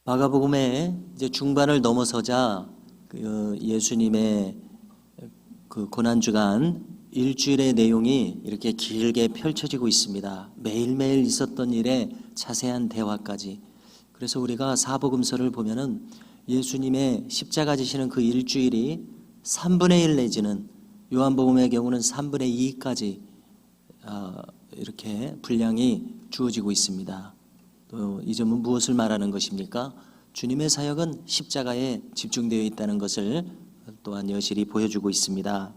마가복음의 이제 중반을 넘어서자 예수님의 그 고난주간 일주일의 내용이 이렇게 길게 펼쳐지고 있습니다. 매일매일 있었던 일에 자세한 대화까지. 그래서 우리가 사복음서를 보면은 예수님의 십자가 지시는 그 일주일이 3분의 1 내지는 요한복음의 경우는 3분의 2까지 이렇게 분량이 주어지고 있습니다. 또 이 점은 무엇을 말하는 것입니까? 주님의 사역은 십자가에 집중되어 있다는 것을 또한 여실히 보여주고 있습니다.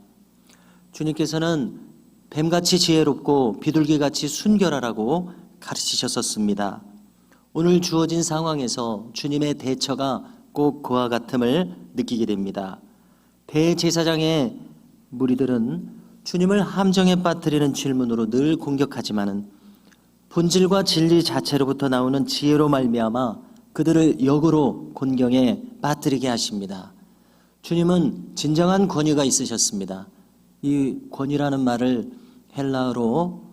주님께서는 뱀같이 지혜롭고 비둘기같이 순결하라고 가르치셨었습니다. 오늘 주어진 상황에서 주님의 대처가 꼭 그와 같음을 느끼게 됩니다. 대제사장의 무리들은 주님을 함정에 빠뜨리는 질문으로 늘 공격하지만은 본질과 진리 자체로부터 나오는 지혜로 말미암아 그들을 역으로 곤경에 빠뜨리게 하십니다. 주님은 진정한 권위가 있으셨습니다. 이 권위라는 말을 헬라어로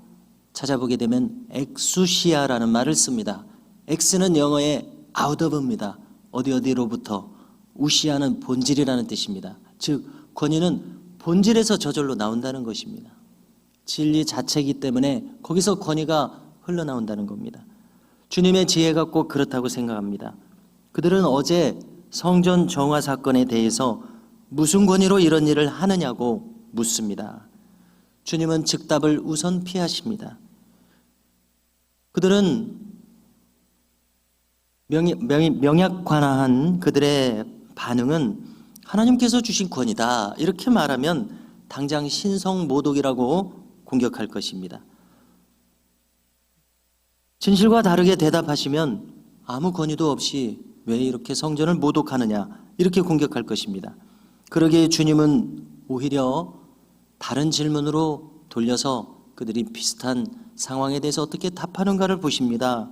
찾아보게 되면 엑수시아라는 말을 씁니다. 엑스는 영어의 out of입니다. 어디로부터. 우시아는 본질이라는 뜻입니다. 즉 권위는 본질에서 저절로 나온다는 것입니다. 진리 자체이기 때문에 거기서 권위가 흘러나온다는 겁니다. 주님의 지혜가 꼭 그렇다고 생각합니다. 그들은 어제 성전 정화 사건에 대해서 무슨 권위로 이런 일을 하느냐고 묻습니다. 주님은 즉답을 우선 피하십니다. 그들은 명약관화한 그들의 반응은 하나님께서 주신 권위다 이렇게 말하면 당장 신성모독이라고 공격할 것입니다. 진실과 다르게 대답하시면 아무 권위도 없이 왜 이렇게 성전을 모독하느냐 이렇게 공격할 것입니다. 그러기에 주님은 오히려 다른 질문으로 돌려서 그들이 비슷한 상황에 대해서 어떻게 답하는가를 보십니다.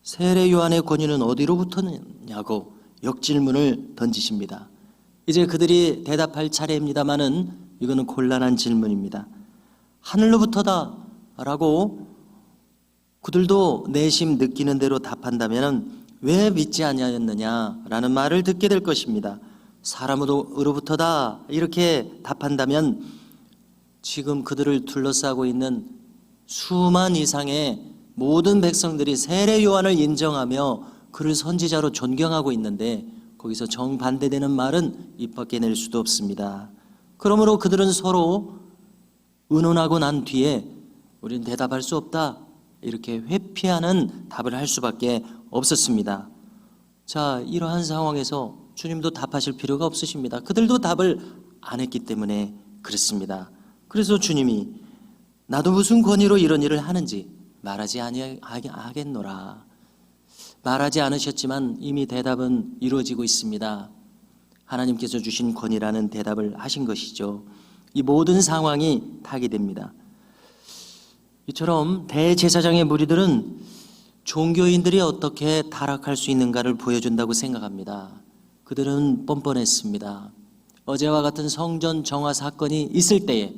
세례 요한의 권위는 어디로부터냐고 역질문을 던지십니다. 이제 그들이 대답할 차례입니다마는 이거는 곤란한 질문입니다. 하늘로부터다 라고 그들도 내심 느끼는 대로 답한다면 왜 믿지 아니하였느냐라는 말을 듣게 될 것입니다. 사람으로부터다 이렇게 답한다면 지금 그들을 둘러싸고 있는 수만 이상의 모든 백성들이 세례 요한을 인정하며 그를 선지자로 존경하고 있는데 거기서 정반대되는 말은 입 밖에 낼 수도 없습니다. 그러므로 그들은 서로 의논하고 난 뒤에 우리는 대답할 수 없다 이렇게 회피하는 답을 할 수밖에 없었습니다. 자, 이러한 상황에서 주님도 답하실 필요가 없으십니다. 그들도 답을 안 했기 때문에 그렇습니다. 그래서 주님이 나도 무슨 권위로 이런 일을 하는지 말하지 아니하겠노라. 말하지 않으셨지만 이미 대답은 이루어지고 있습니다. 하나님께서 주신 권위라는 대답을 하신 것이죠. 이 모든 상황이 타개됩니다. 이처럼 대제사장의 무리들은 종교인들이 어떻게 타락할 수 있는가를 보여준다고 생각합니다. 그들은 뻔뻔했습니다. 어제와 같은 성전 정화 사건이 있을 때에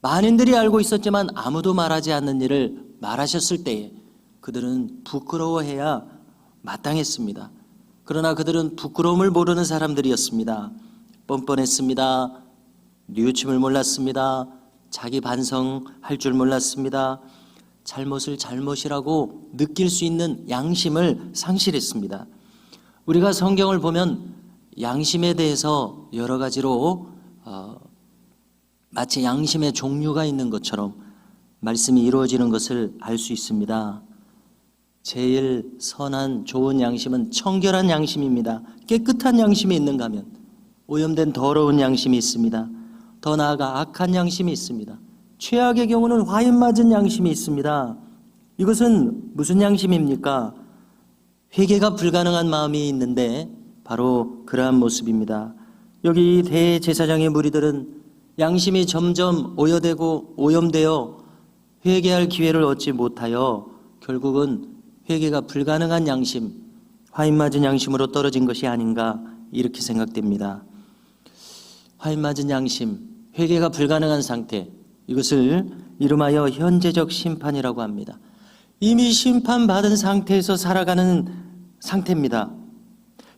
만인들이 알고 있었지만 아무도 말하지 않는 일을 말하셨을 때에 그들은 부끄러워해야 마땅했습니다. 그러나 그들은 부끄러움을 모르는 사람들이었습니다. 뻔뻔했습니다. 뉘우침을 몰랐습니다. 자기 반성할 줄 몰랐습니다. 잘못을 잘못이라고 느낄 수 있는 양심을 상실했습니다. 우리가 성경을 보면 양심에 대해서 여러 가지로 마치 양심의 종류가 있는 것처럼 말씀이 이루어지는 것을 알 수 있습니다. 제일 선한 좋은 양심은 청결한 양심입니다. 깨끗한 양심이 있는가 하면 오염된 더러운 양심이 있습니다. 더 나아가 악한 양심이 있습니다. 최악의 경우는 화인 맞은 양심이 있습니다. 이것은 무슨 양심입니까? 회개가 불가능한 마음이 있는데 바로 그러한 모습입니다. 여기 대제사장의 무리들은 양심이 점점 오염되고 오염되어 회개할 기회를 얻지 못하여 결국은 회개가 불가능한 양심, 화인 맞은 양심으로 떨어진 것이 아닌가 이렇게 생각됩니다. 화인 맞은 양심, 회개가 불가능한 상태, 이것을 이름하여 현재적 심판이라고 합니다. 이미 심판받은 상태에서 살아가는 상태입니다.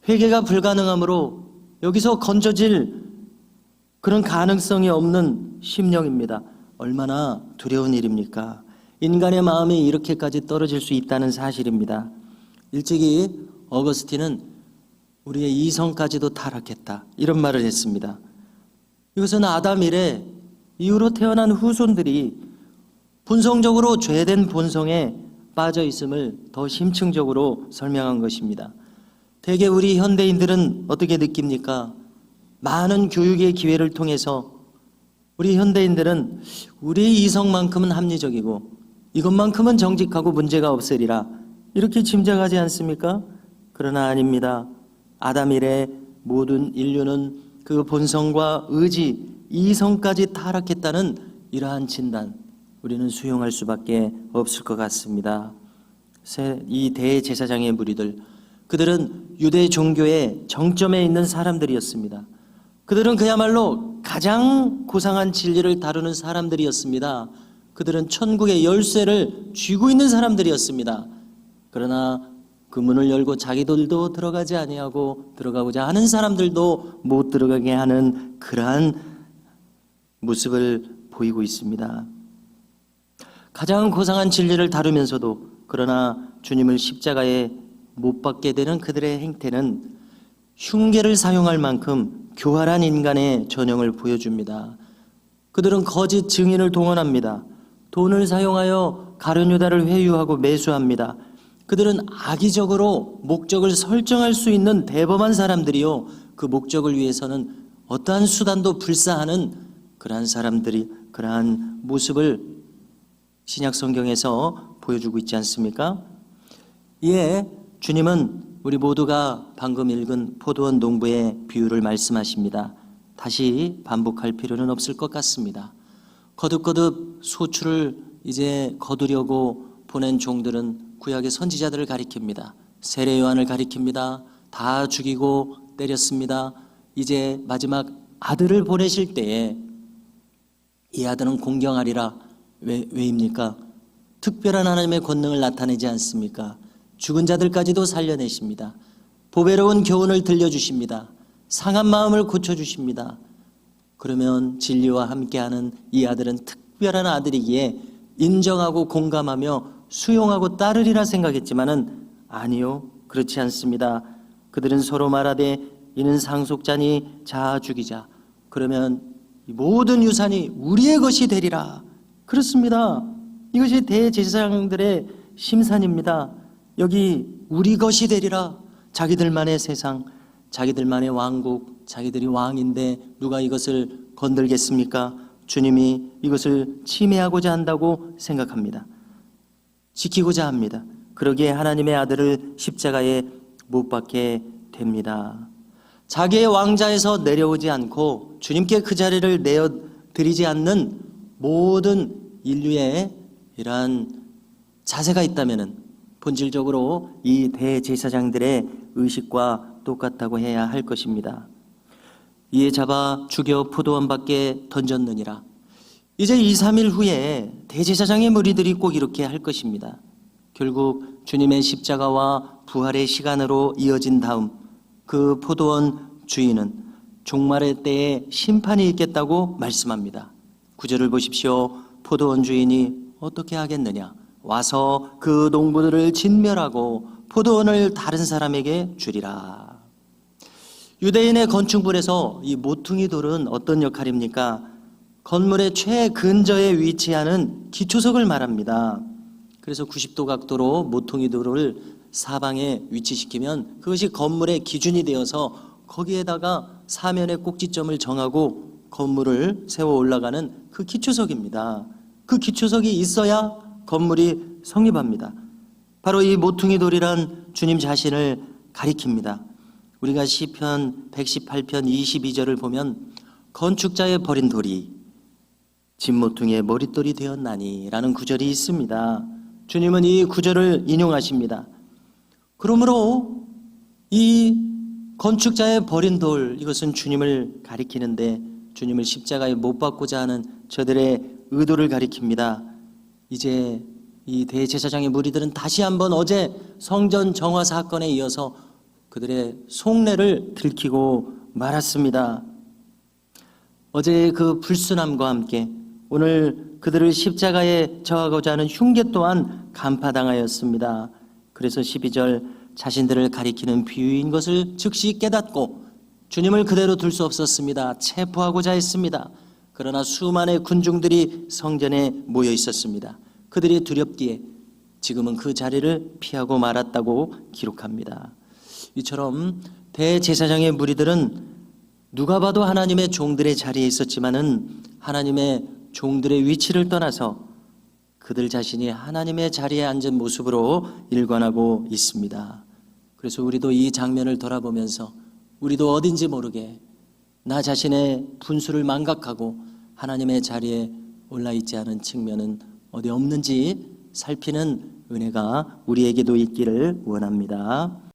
회개가 불가능하므로 여기서 건져질 그런 가능성이 없는 심령입니다. 얼마나 두려운 일입니까? 인간의 마음이 이렇게까지 떨어질 수 있다는 사실입니다. 일찍이 어거스틴은 우리의 이성까지도 타락했다, 이런 말을 했습니다. 이것은 아담 이래 이후로 태어난 후손들이 본성적으로 죄된 본성에 빠져 있음을 더 심층적으로 설명한 것입니다. 대개 우리 현대인들은 어떻게 느낍니까? 많은 교육의 기회를 통해서 우리 현대인들은 우리의 이성만큼은 합리적이고 이것만큼은 정직하고 문제가 없으리라, 이렇게 짐작하지 않습니까? 그러나 아닙니다. 아담 이래 모든 인류는 그 본성과 의지, 이성까지 타락했다는 이러한 진단, 우리는 수용할 수밖에 없을 것 같습니다. 이 대제사장의 무리들, 그들은 유대 종교의 정점에 있는 사람들이었습니다. 그들은 그야말로 가장 고상한 진리를 다루는 사람들이었습니다. 그들은 천국의 열쇠를 쥐고 있는 사람들이었습니다. 그러나 그 문을 열고 자기들도 들어가지 아니하고 들어가고자 하는 사람들도 못 들어가게 하는 그러한 모습을 보이고 있습니다. 가장 고상한 진리를 다루면서도 그러나 주님을 십자가에 못 박게 되는 그들의 행태는 흉계를 사용할 만큼 교활한 인간의 전형을 보여줍니다. 그들은 거짓 증인을 동원합니다. 돈을 사용하여 가룟 유다를 회유하고 매수합니다. 그들은 악의적으로 목적을 설정할 수 있는 대범한 사람들이요, 그 목적을 위해서는 어떠한 수단도 불사하는 그러한 사람들이, 그러한 모습을 신약 성경에서 보여주고 있지 않습니까? 이에 주님은 우리 모두가 방금 읽은 포도원 농부의 비유를 말씀하십니다. 다시 반복할 필요는 없을 것 같습니다. 거듭거듭 소출을 이제 거두려고 보낸 종들은 구약의 선지자들을 가리킵니다. 세례 요한을 가리킵니다. 다 죽이고 때렸습니다. 이제 마지막 아들을 보내실 때에 이 아들은 공경하리라. 왜입니까? 특별한 하나님의 권능을 나타내지 않습니까? 죽은 자들까지도 살려내십니다. 보배로운 교훈을 들려주십니다. 상한 마음을 고쳐주십니다. 그러면 진리와 함께하는 이 아들은 특별한 아들이기에 인정하고 공감하며 수용하고 따르리라 생각했지만은 아니요, 그렇지 않습니다. 그들은 서로 말하되 이는 상속자니 자 죽이자. 그러면 모든 유산이 우리의 것이 되리라. 그렇습니다. 이것이 대제사장들의 심산입니다. 여기 우리 것이 되리라. 자기들만의 세상, 자기들만의 왕국, 자기들이 왕인데 누가 이것을 건들겠습니까? 주님이 이것을 침해하고자 한다고 생각합니다. 지키고자 합니다. 그러기에 하나님의 아들을 십자가에 못 박게 됩니다. 자기의 왕자에서 내려오지 않고 주님께 그 자리를 내어드리지 않는 모든 인류의 이러한 자세가 있다면은 본질적으로 이 대제사장들의 의식과 똑같다고 해야 할 것입니다. 이에 잡아 죽여 포도원 밖에 던졌느니라. 이제 2, 3일 후에 대제사장의 무리들이 꼭 이렇게 할 것입니다. 결국 주님의 십자가와 부활의 시간으로 이어진 다음 그 포도원 주인은 종말의 때에 심판이 있겠다고 말씀합니다. 9절을 보십시오. 포도원 주인이 어떻게 하겠느냐? 와서 그 농부들을 진멸하고 포도원을 다른 사람에게 주리라. 유대인의 건축물에서 이 모퉁이 돌은 어떤 역할입니까? 건물의 최근저에 위치하는 기초석을 말합니다. 그래서 90도 각도로 모퉁이 돌을 사방에 위치시키면 그것이 건물의 기준이 되어서 거기에다가 사면의 꼭지점을 정하고 건물을 세워 올라가는 그 기초석입니다. 그 기초석이 있어야 건물이 성립합니다. 바로 이 모퉁이 돌이란 주님 자신을 가리킵니다. 우리가 시편 118편 22절을 보면 건축자의 버린 돌이 진모퉁이의 머릿돌이 되었나니 라는 구절이 있습니다. 주님은 이 구절을 인용하십니다. 그러므로 이 건축자의 버린 돌, 이것은 주님을 가리키는데 주님을 십자가에 못 박고자 하는 저들의 의도를 가리킵니다. 이제 이 대제사장의 무리들은 다시 한번 어제 성전 정화 사건에 이어서 그들의 속내를 들키고 말았습니다. 어제의 그 불순함과 함께 오늘 그들을 십자가에 저하고자 하는 흉계 또한 간파당하였습니다. 그래서 12절 자신들을 가리키는 비유인 것을 즉시 깨닫고 주님을 그대로 둘 수 없었습니다. 체포하고자 했습니다. 그러나 수많은 군중들이 성전에 모여 있었습니다. 그들이 두렵기에 지금은 그 자리를 피하고 말았다고 기록합니다. 이처럼 대제사장의 무리들은 누가 봐도 하나님의 종들의 자리에 있었지만은 하나님의 종들의 위치를 떠나서 그들 자신이 하나님의 자리에 앉은 모습으로 일관하고 있습니다. 그래서 우리도 이 장면을 돌아보면서 우리도 어딘지 모르게 나 자신의 분수를 망각하고 하나님의 자리에 올라 있지 않은 측면은 어디 없는지 살피는 은혜가 우리에게도 있기를 원합니다.